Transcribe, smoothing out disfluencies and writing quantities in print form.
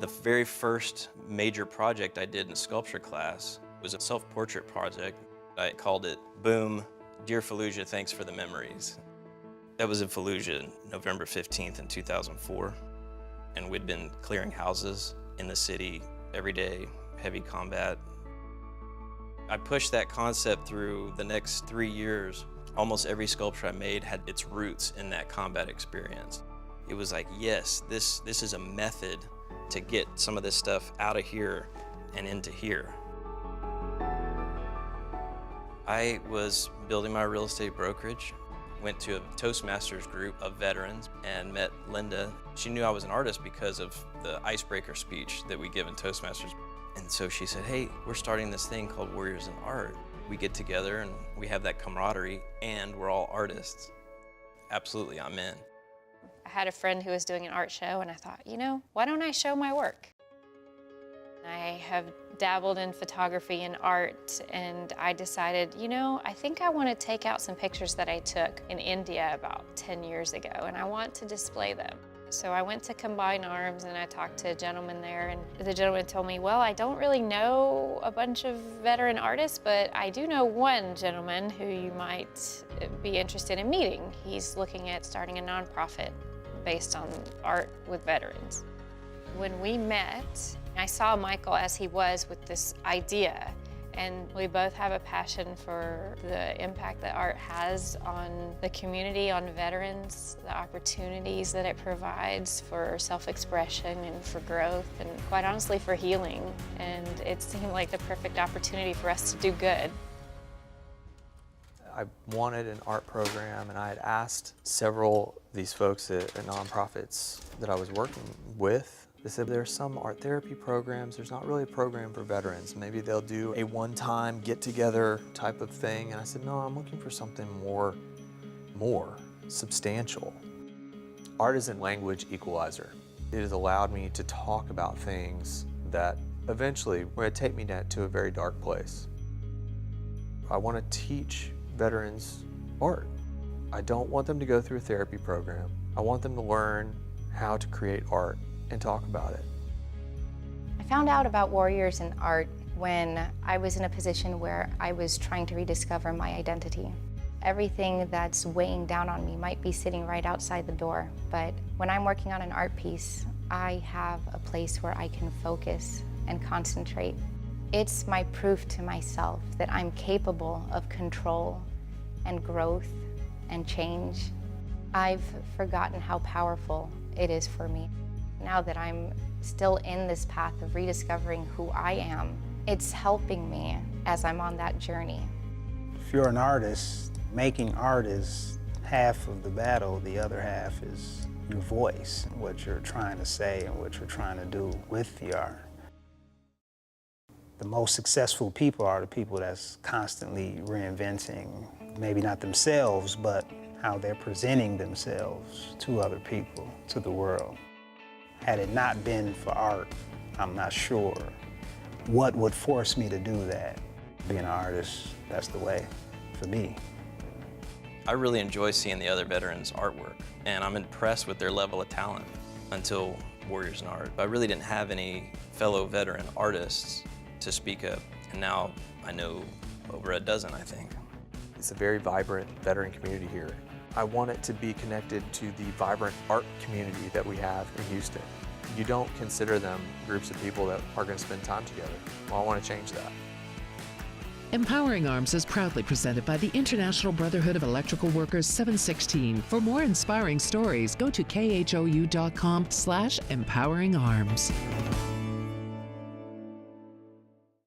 The very first major project I did in sculpture class was a self-portrait project. I called it Boom, Dear Fallujah, Thanks for the Memories. That was in Fallujah, November 15th in 2004. And we'd been clearing houses in the city every day, heavy combat. I pushed that concept through the next 3 years. Almost every sculpture I made had its roots in that combat experience. It was like, yes, this is a method to get some of this stuff out of here and into here. I was building my real estate brokerage, went to a Toastmasters group of veterans and met Linda. She knew I was an artist because of the icebreaker speech that we give in Toastmasters. And so she said, hey, we're starting this thing called Warriors in Art. We get together and we have that camaraderie and we're all artists. Absolutely, I'm in. I had a friend who was doing an art show and I thought, you know, why don't I show my work? I have dabbled in photography and art and I decided, you know, I think I want to take out some pictures that I took in India about 10 years ago and I want to display them. So I went to Combine Arms and I talked to a gentleman there and the gentleman told me, well, I don't really know a bunch of veteran artists, but I do know one gentleman who you might be interested in meeting. He's looking at starting a nonprofit based on art with veterans. When we met, I saw Michael as he was with this idea, and we both have a passion for the impact that art has on the community, on veterans, the opportunities that it provides for self-expression and for growth, and quite honestly for healing. And it seemed like the perfect opportunity for us to do good. I wanted an art program, and I had asked several of these folks at nonprofits that I was working with. They said there's some art therapy programs, there's not really a program for veterans. Maybe they'll do a one-time get-together type of thing. And I said, no, I'm looking for something more substantial. Art is a language equalizer. It has allowed me to talk about things that eventually were going to take me to a very dark place. I want to teach veterans art. I don't want them to go through a therapy program. I want them to learn how to create art and talk about it. I found out about Warriors in Art when I was in a position where I was trying to rediscover my identity. Everything that's weighing down on me might be sitting right outside the door, but when I'm working on an art piece, I have a place where I can focus and concentrate. It's my proof to myself that I'm capable of control and growth and change. I've forgotten how powerful it is for me. Now that I'm still in this path of rediscovering who I am, it's helping me as I'm on that journey. If you're an artist, making art is half of the battle. The other half is your voice, what you're trying to say and what you're trying to do with the art. The most successful people are the people that's constantly reinventing, maybe not themselves, but how they're presenting themselves to other people, to the world. Had it not been for art, I'm not sure what would force me to do that. Being an artist, that's the way for me. I really enjoy seeing the other veterans' artwork, and I'm impressed with their level of talent until Warriors in Art. I really didn't have any fellow veteran artists to speak of, and now I know over a dozen, I think. It's a very vibrant veteran community here. I want it to be connected to the vibrant art community that we have in Houston. You don't consider them groups of people that are going to spend time together. Well, I want to change that. Empowering Arms is proudly presented by the International Brotherhood of Electrical Workers 716. For more inspiring stories, go to khou.com/empoweringarms.